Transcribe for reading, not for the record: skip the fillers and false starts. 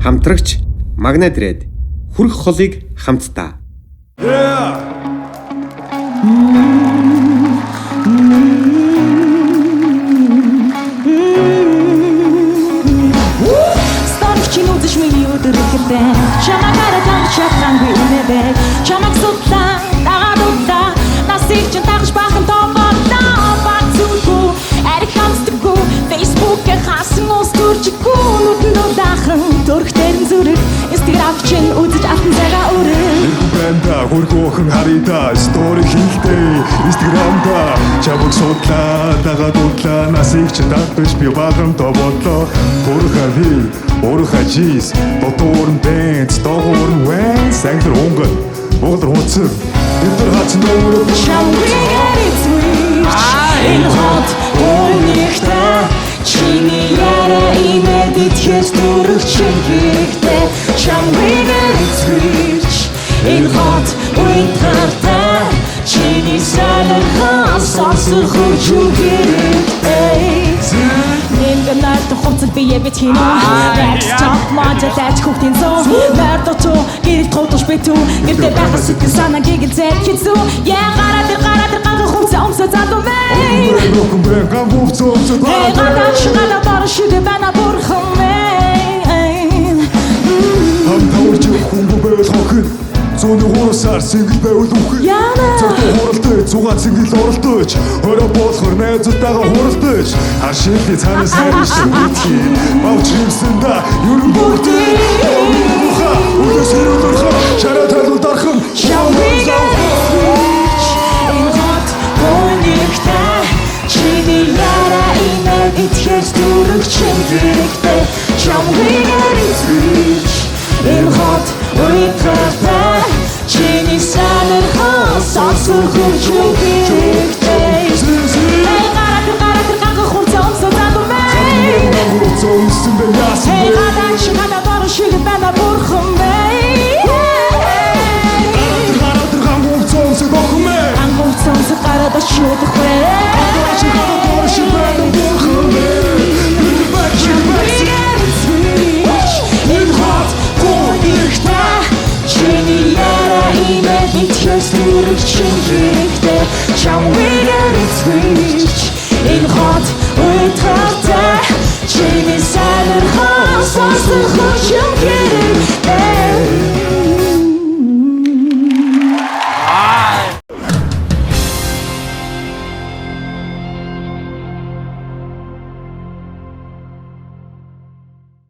хамтрагч Магнат ирээд хүрх холыг хамтдаа. Старчи нузиш миний өдөр ихтэй чамаараа таньчаан бинэбэ чамаг судлаа даадуудаа насыг ч тагш бахан тоопоо бацуугүй арих хамстгүй Facebook-ээр хасан ус төрчихгүй нүдэн дуудахан төрхтэр зүрх Instagram чин үзэж алтан цагаа өрөө бэнда хөргөөхөн харида стори хийлдэ Instagram-да чамаг судлаа даадуудлаа насыг ч тагш би бахан тоопоо Орха жис, дотоорн бэнц, доогорн вэн, сангар онгод, богдор хуцсан, эдгээр хацсан доогор. Чамгэрийг зүйч, энэ хот өнөхтэй, чиний яраа имэд итгэж дүрх чимхэгтэй. Чамгэрийг зүйч, энэ хот өнөхтэй, чиний санахаас сонсох чимхэгтэй. Нэмгэнард хувцал бие битгий Backstop мажалаач хүүхдийн зөө Мэрдотоо гэрэлт худалж битүү Гэрдээ байхас сэтгэл санаа гэгэлзээ хэзүү Гараа тэр хувцаа өмсө задуу мэй Рокон бэн гам хувцаа өмсө Гадаа бараа шигэ байна бурхан мэй Хамтаа урж хүмбэ байвал хохин Зүүний хуурасаар сэнгэл байвал үхэн Зөвхөн хуралдаж, зугаан сэнгэл оролдож Хороо болохоор найзуудтайгаа хуралдаж Хашилтын цаанаас хайрын шиг үтхий Бавч хэмсэндэ ерөн бүгдээ Ухаа, үлээс хэрүүл орхоо Шараа тайлууд архам Чамгэрийг зүйч Энэ хот өнөхтэй Чиний яраа имэд итгэж дүрх чимхэгтэй Чамгэрийг зүйч Энэ хот өнөхтэй Чиний санахаас сонсох чимхэгтэй Гараа тэр хувцаа өмсө задуу мэй Зөмсөн бэн яасан Гадаа бараа шигэ байна бурхан мэй Гараа тэр гам хувцаа өмсө бохом мэй Ангуцсан гараад очиодох вэ Чамгэрийг зүйч энэ хот үетэй чиний санахаас сонсох чимхэгтэй